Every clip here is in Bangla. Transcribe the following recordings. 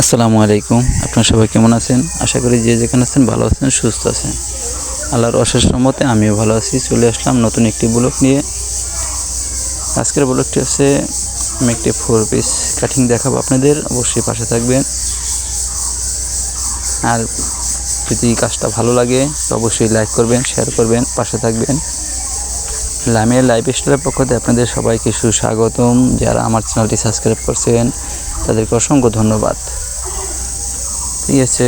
আসসালামু আলাইকুম। আপনারা সবাই কেমন আছেন? আশা করি যে যেখানে আছেন ভালো আছেন, সুস্থ আছেন। আল্লাহর অশেষ রহমতে আমিও ভালো আছি। চলে আসলাম নতুন একটি ব্লগ নিয়ে। আজকের ব্লগটি হচ্ছে আমি একটি 4 পিস কাটিং দেখাবো আপনাদের। অবশ্যই পাশে থাকবেন। আর যদি কাজটা ভালো লাগে তো অবশ্যই লাইক করবেন, শেয়ার করবেন, পাশে থাকবেন। লামিয়া লাইফস্টাইলের পক্ষ থেকে আপনাদের সবাইকে সুস্বাগতম। যারা আমার চ্যানেলটি সাবস্ক্রাইব করছেন তাদেরকে অসংখ্য ধন্যবাদ। এই হচ্ছে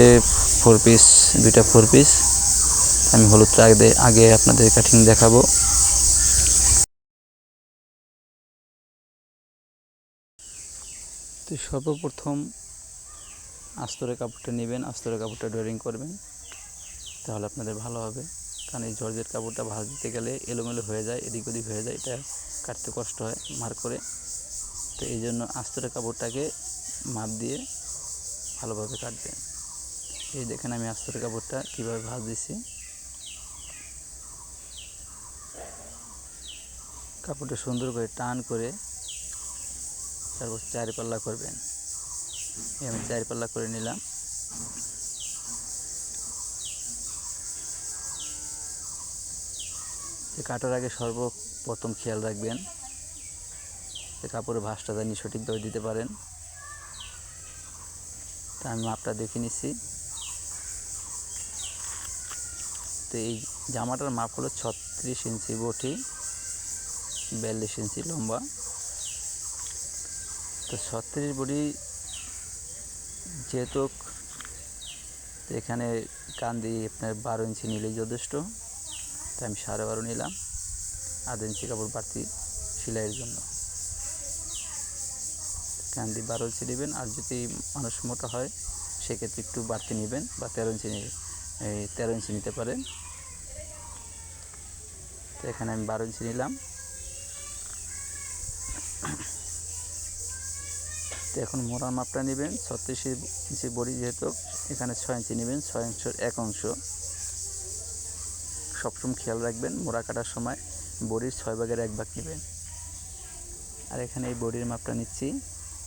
4 পিস, দুইটা 4 পিস। আমি হলুদ আগে আপনাদের কাটিং দেখাবো। তো সর্বপ্রথম আস্তরের কাপড়টা নেবেন, আস্তরের কাপড়টা ড্রয়িং করবেন, তাহলে আপনাদের ভালো হবে। কারণ এই জর্জেট কাপড়টা ভাঁজ দিতে গেলে এলোমেলো হয়ে যায়, এদিক ওদিক হয়ে যায়, এটা কাটতে কষ্ট হয় মার করে। তো এই জন্য আস্তরের কাপড়টাকে মাপ দিয়ে ভালোভাবে কাটবেন। এই দেখেন আমি আস্তরের কাপড়টা কীভাবে ভাঁজ দিচ্ছি। কাপড়টা সুন্দর করে টান করে তারপর 4 পাল্লা করবেন। আমি 4 পাল্লা করে নিলাম। কাটার আগে সর্বপ্রথম খেয়াল রাখবেন যে কাপড়ের ভাঁজটা জানি সঠিকভাবে দিতে পারেন। তা আমি মাপটা দেখে নিচ্ছি। তো এই জামাটার মাপ হলো 36 ইঞ্চি বটি, 42 ইঞ্চি লম্বা। তো 36 বডি যেহেতু এখানে কান দিয়ে আপনার 12 ইঞ্চি নিলেই যথেষ্ট, তাই আমি 12.5 নিলাম। আধা ইঞ্চি কাপড় বাড়তি সেলাইয়ের জন্য। কান দিয়ে 12 ইঞ্চি নেবেন। আর যদি মানুষ মোটা হয় সেক্ষেত্রে একটু বাড়তি নেবেন, বা 13 ইঞ্চি নিতে পারেন। তো এখানে আমি 12 ইঞ্চি নিলাম। তো এখন মোড়ার মাপটা নেবেন 36 ইঞ্চি বডি, যেহেতু এখানে 6 ইঞ্চি নেবেন, 6 ইঞ্চির 1 অংশ। সবসময় খেয়াল রাখবেন মোড়া কাটার সময় বডির 6 ভাগের 1 ভাগ নেবেন। আর এখানে এই বডির মাপটা নিচ্ছি।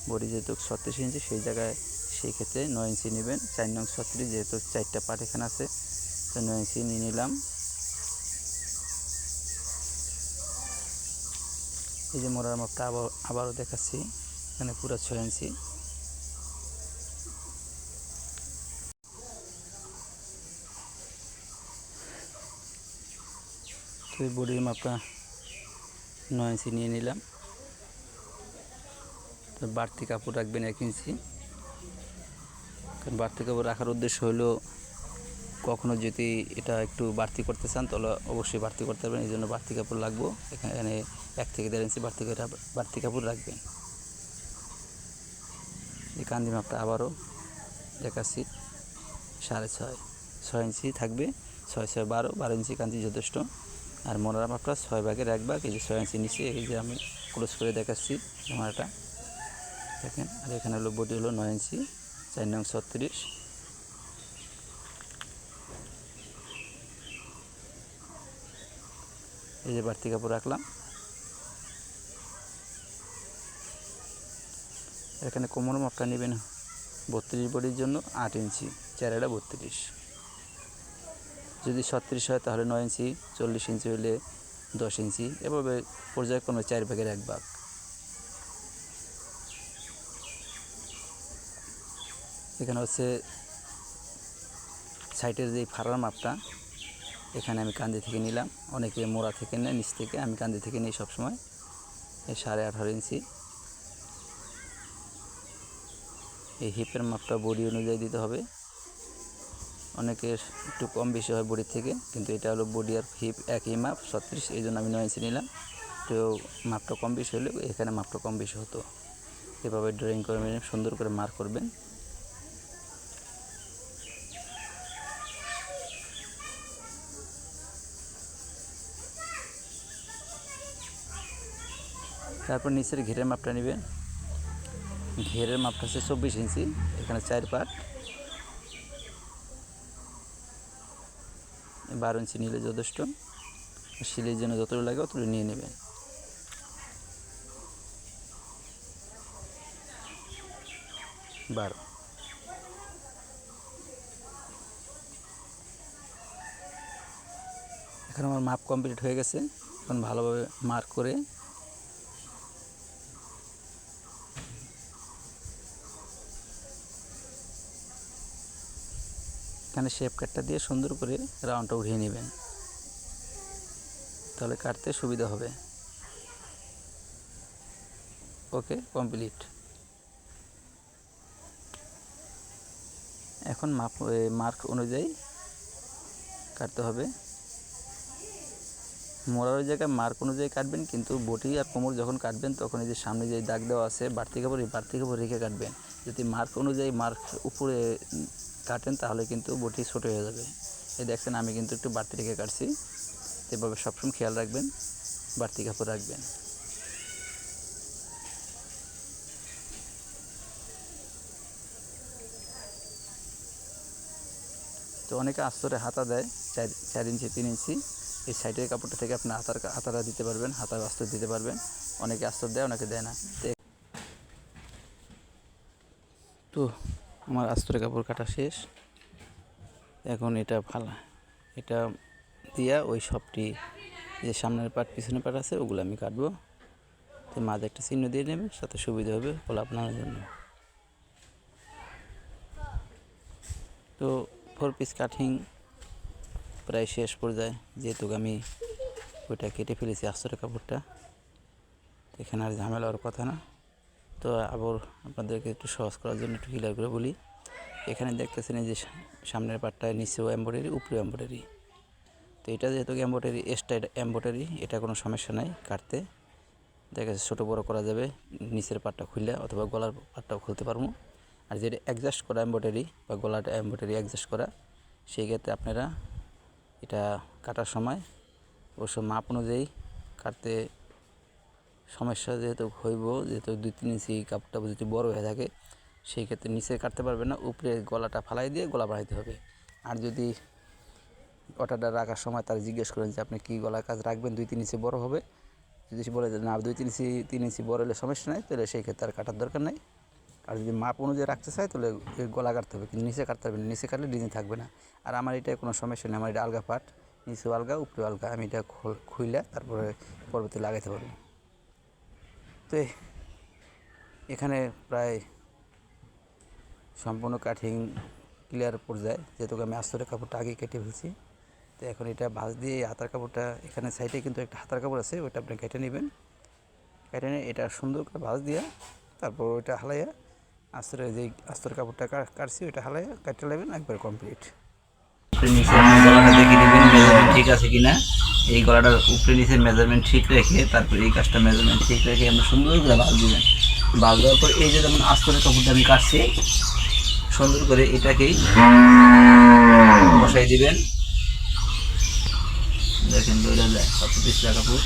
বডি যেহেতু 36 ইঞ্চি, সেই জায়গায় সেই ক্ষেত্রে 9 ইঞ্চি নেবেন। 4 নং 36, যেহেতু 4টা পার্ট এখানে আছে, তো 9 ইঞ্চি নিয়ে নিলাম। এই যে মোড়ার মাপটা আবারও দেখাচ্ছি। এখানে পুরো 6 ইঞ্চি। তো এই বডির মাপটা 9 ইঞ্চি নিয়ে নিলাম। তো বাড়তি কাপড় রাখবেন 1 ইঞ্চি। কারণ বাড়তি কাপড় রাখার উদ্দেশ্য হলো কখনো যদি এটা একটু বাড়তি করতে চান তাহলে অবশ্যই বাড়তি করতে পারবেন। এই জন্য বাড়তি কাপড় লাগবে। এখানে 1 থেকে 1.5 ইঞ্চি বাড়তি কাপড় রাখবেন। এই কান্দি মাপটা আবারও দেখাচ্ছি। 6.5, 6 ইঞ্চি থাকবে। 6, 6, 12 ইঞ্চি কান্দি যথেষ্ট। আর মোড়ার মাপটা 6 ভাগের 1 ভাগ। এই যে 6 ইঞ্চি নিচে, এই যে আমি ক্লোজ করে দেখাচ্ছি মোড়াটা দেখেন। আর এখানে হলো বডি হলো 9 ইঞ্চি, 4 নং 36। এই যে বাড়তি কাপড় রাখলাম। এখানে কোমর মাপটা নেবেন 32 বডির জন্য 8 ইঞ্চি, 4 32। যদি 36 হয় তাহলে 9 ইঞ্চি, 40 ইঞ্চি হলে 10 ইঞ্চি, এভাবে পর্যায়ক্রমে 4 ভাগের 1 ভাগ। এখানে হচ্ছে সাইডের যে ফাড়ার মাপটা, এখানে আমি কান্দি থেকে নিলাম। অনেকে মোড়া থেকে নেয়, নিচ থেকে, আমি কান্দি থেকে নিই সবসময়। এই 18.5 ইঞ্চি। এই হিপের মাপটা বডি অনুযায়ী দিতে হবে। অনেকের একটু কম বেশি হয় বডির থেকে, কিন্তু এটা হলো বডি আর হিপ একই মাপ 36, এই জন্য আমি 9 ইঞ্চি নিলাম। তো মাপটা কম বেশি হলে এখানে মাপটা কম বেশি হতো। এভাবে ড্রয়িং করে সুন্দর করে মার্ক করবেন। তারপর নিচের ঘেরের মাপটা নেবেন। ঘেরের মাপটা হচ্ছে 24 ইঞ্চি। এখানে 4 পার্ট, 12 ইঞ্চি নিলে যথেষ্ট। সিলের জন্য যতটুকু লাগে অতটুকু নিয়ে নেবেন। এখন আমার মাপ কমপ্লিট হয়ে গেছে। এখন ভালোভাবে মার্ক করে এখানে শেপ কাটটা দিয়ে সুন্দর করে রাউন্ডটা উঠিয়ে নেবেন, তাহলে কাটতে সুবিধা হবে। ওকে, কমপ্লিট। এখন মার্ক অনুযায়ী কাটতে হবে। মোড়ার ওই জায়গায় মার্ক অনুযায়ী কাটবেন, কিন্তু বটি আর কোমর যখন কাটবেন তখন এই যে সামনে যে দাগ দেওয়া আছে বাড়তি কাপড়, এই বাড়তি কাপড় রেখে কাটবেন। যদি মার্ক অনুযায়ী মার্ক উপরে কাটেন তাহলে কিন্তু বটি ছোটো হয়ে যাবে। এই দেখছেন আমি কিন্তু একটু বাড়তি রেখে কাটছি। এভাবে সবসময় খেয়াল রাখবেন, বাড়তি কাপড় রাখবেন। তো অনেকে আস্তরে হাতা দেয় 4 ইঞ্চি 3 ইঞ্চি, এই সাইডের কাপড়টা থেকে আপনি হাতাটা দিতে পারবেন, হাতার আস্তর দিতে পারবেন। অনেকে আস্তর দেয়, অনেকে দেয় না। তো আমার আস্তরের কাপড় কাটা শেষ। এখন এটা এটা দিয়া ওই সবটি যে সামনের পাট পিছনের পাট আছে ওগুলো আমি কাটবো। তো মাঝে একটা চিহ্ন দিয়ে নেবেন, সাথে সুবিধা হবে কলা আপনার জন্য। তো 4 পিস কাটিং প্রায় শেষ পর্যায়ে, যেহেতু আমি ওইটা কেটে ফেলেছি আস্তরের কাপড়টা, এখানে আর ঝামেলা হওয়ার কথা না। তো আবার আপনাদেরকে একটু সহজ করার জন্য একটু ক্লিয়ার করে বলি। এখানে দেখতেছেন এই যে সামনের পাটটায় নিচেও এমব্রয়ডারি, উপরেও এমব্রয়ডারি। তো এটা যেহেতু এমব্রয়ডারি, এটা এমব্রয়ডারি, এটা কোনো সমস্যা নাই কাটতে। দেখা যাচ্ছে ছোটো বড়ো করা যাবে, নিচের পাটটা খুললে অথবা গলার পাটটাও খুলতে পারবো। আর যেটা অ্যাডজাস্ট করা এমব্রয়ডারি বা গলাটা এমব্রয়ডারি অ্যাডজাস্ট করা, সেই ক্ষেত্রে আপনারা এটা কাটার সময় অবশ্য মাপ অনুযায়ী কাটতে সমস্যা যেহেতু যেহেতু 2-3 ইঞ্চি কাপড়টা যদি বড় হয়ে থাকে, সেই ক্ষেত্রে নিচে কাটতে পারবে না, উপরে গলাটা ফালাই দিয়ে গলা বাড়াইতে হবে। আর যদি অর্ডারটা রাখার সময় তারা জিজ্ঞেস করেন যে আপনি কী গলার কাজ রাখবেন, 2-3 ইঞ্চি বড় হবে, যদি বলে যে না 2-3 ইঞ্চি বড় হলে সমস্যা নেই, তাহলে সেই ক্ষেত্রে আর কাটার দরকার নেই। আর যদি মাপ অনুযায়ী রাখতে চায় তাহলে গলা কাটতে হবে, কিন্তু নিচে কাটতে হবে না, নিচে কাটলে ডিজাইন থাকবে না। আর আমার এটা কোনো সমস্যা নেই, আমার এটা আলগা পাট, নিচেও আলগা উপরেও আলগা, আমি এটা খুইলে তারপরে পরবর্তী লাগাইতে পারবো। তো এখানে প্রায় সম্পূর্ণ কাটিং ক্লিয়ার পর্যায়ে, যেহেতু আমি আস্তরের কাপড়টা আগে কেটে ফেলছি। তো এখন এটা ভাঁজ দিয়ে হাতার কাপড়টা, এখানে সাইডে কিন্তু একটা হাতার কাপড় আছে, ওইটা আপনি কেটে নেবেন। কেটে নিয়ে এটা সুন্দর করে ভাঁজ দিয়ে তারপর ওইটা হালাইয়া যেই আস্তরের কাপড়টা কাটছি ওইটা হালাইয়া কাটতে লাগবেন, একবার কমপ্লিট। নিচে গলাটা দেখে নেবেন মেজারমেন্ট ঠিক আছে কিনা। এই গলাটার উপরে নিচে মেজারমেন্ট ঠিক রেখে তারপর এই কাজটা মেজারমেন্ট ঠিক রেখে আমরা সুন্দর করে ভাঁজ দেবেন। ভাঁজ দেওয়ার পর এই যে যেমন আস্তরের কাপড়টা আমি কাটছি, সুন্দর করে এটাকেই বসাই দিবেন। দেখেন দৌড়া যায় কত পিছলা কাপড়।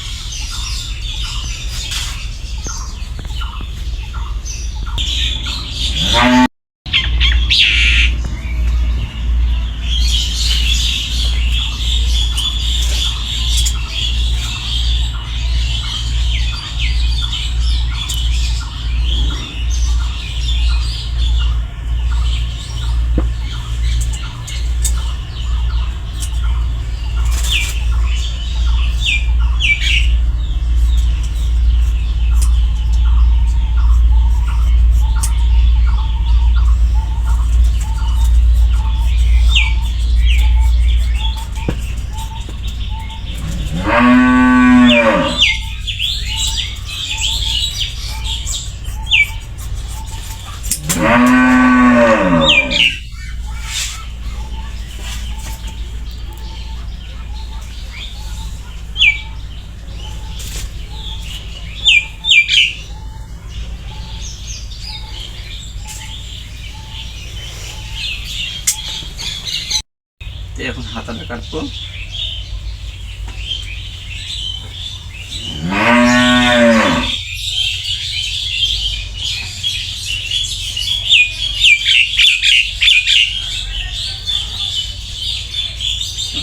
এখন হাতাটা কাটবো।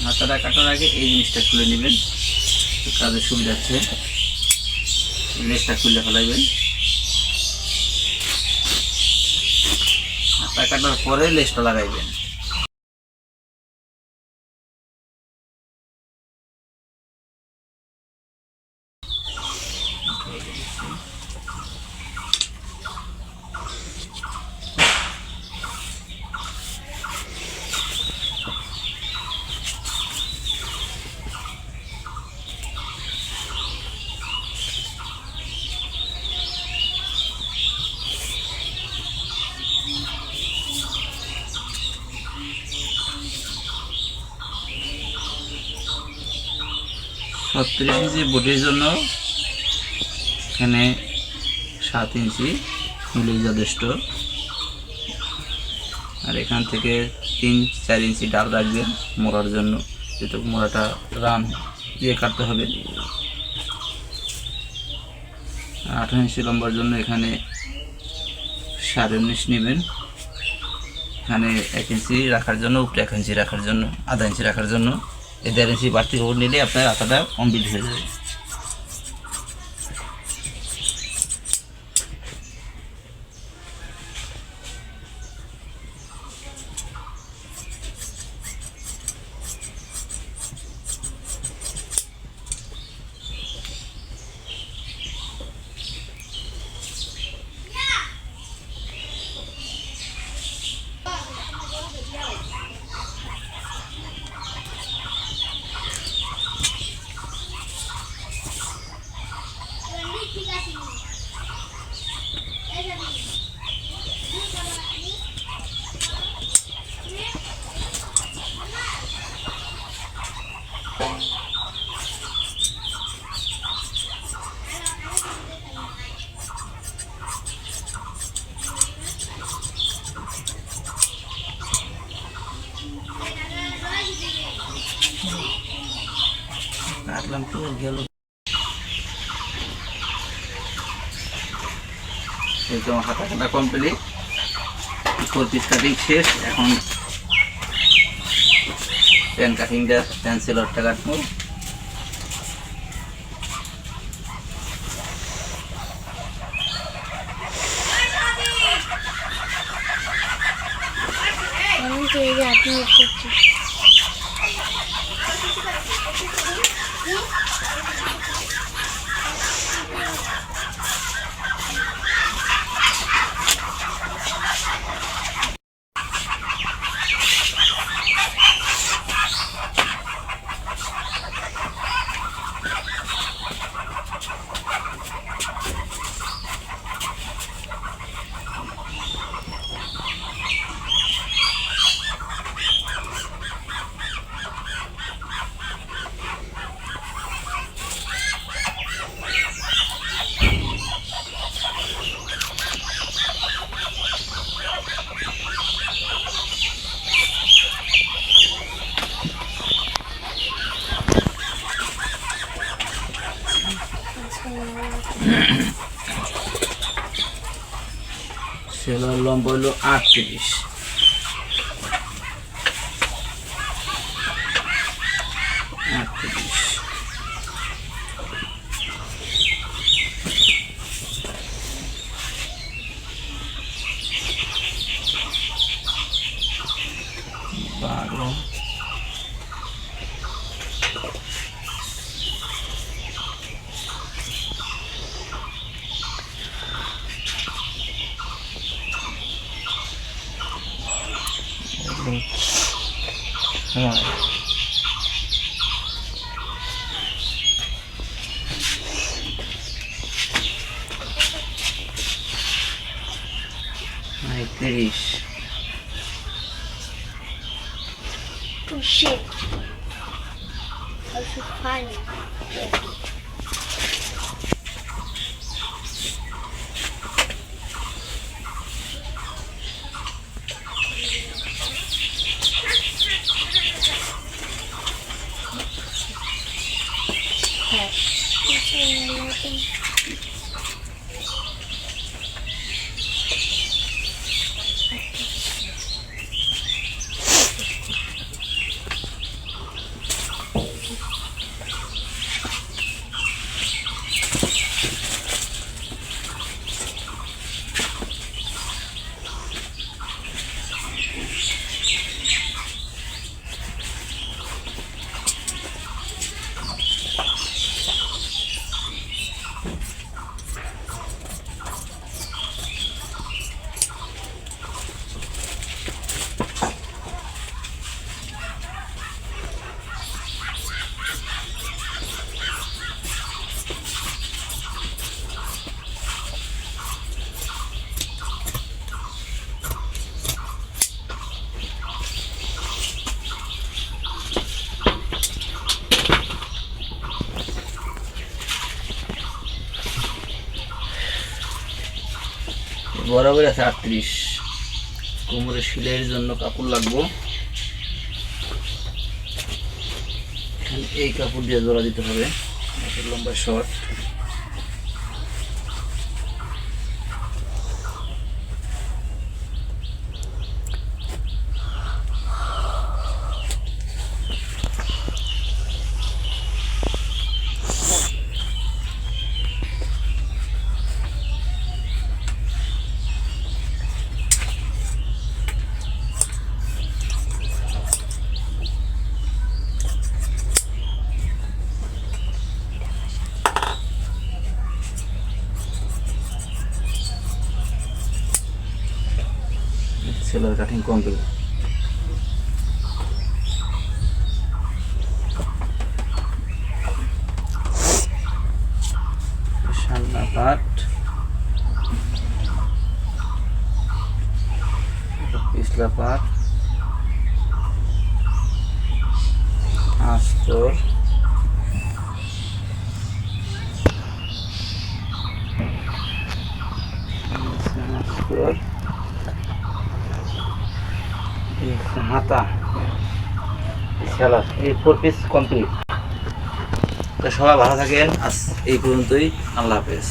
হাতাটা কাটার আগে এই জিনিসটা খুলে নেবেন, কাজের সুবিধা আছে। লেসটা খুলে ফেলাইবেন, হাতা কাটার পরে লেসটা লাগাইবেন। 36 ইঞ্চি বটির জন্য এখানে 7 ইঞ্চি নিলেই যথেষ্ট। আর এখান থেকে 3-4 ইঞ্চি ডাল রাখবেন মোড়ার জন্য, যেহেতু মোড়াটা রান দিয়ে কাটতে হবে। 18 ইঞ্চি লম্বার জন্য এখানে 19.5 নেবেন। এখানে 1 ইঞ্চি রাখার জন্য, উপরে 1 ইঞ্চি রাখার জন্য, আধা ইঞ্চি রাখার জন্য, এই 1.5 ইঞ্চি বাড়তি কাপড় নিলে আপনার আটাটা কমপ্লিট হয়ে যাবে। কাটলাম তো গেল, একদম হাতা কাটা কমপ্লিট, 4 পিস কাটিং শেষ। এখন পেন কাটিংটা, পেন্সিলরটা কাটবো। সেলোয়ার লম্বা হলো 38। Right. 30. Oh shit. I should find it. বরাবর আছে 38। কোমরের সেলাইয়ের জন্য কাপড় লাগবো, এই কাপড় দিয়ে জোড়া দিতে হবে। লম্বা শর্ট, সেলাই কাটিং কমপ্লিট। সামনা পাট, পিছলা পাট, আস্তর, হাতা, সেলাই, এই 4 পিস কমপ্লিট। তো সবাই ভালো থাকেন, আজ এই পর্যন্তই। আল্লাহ হাফেজ।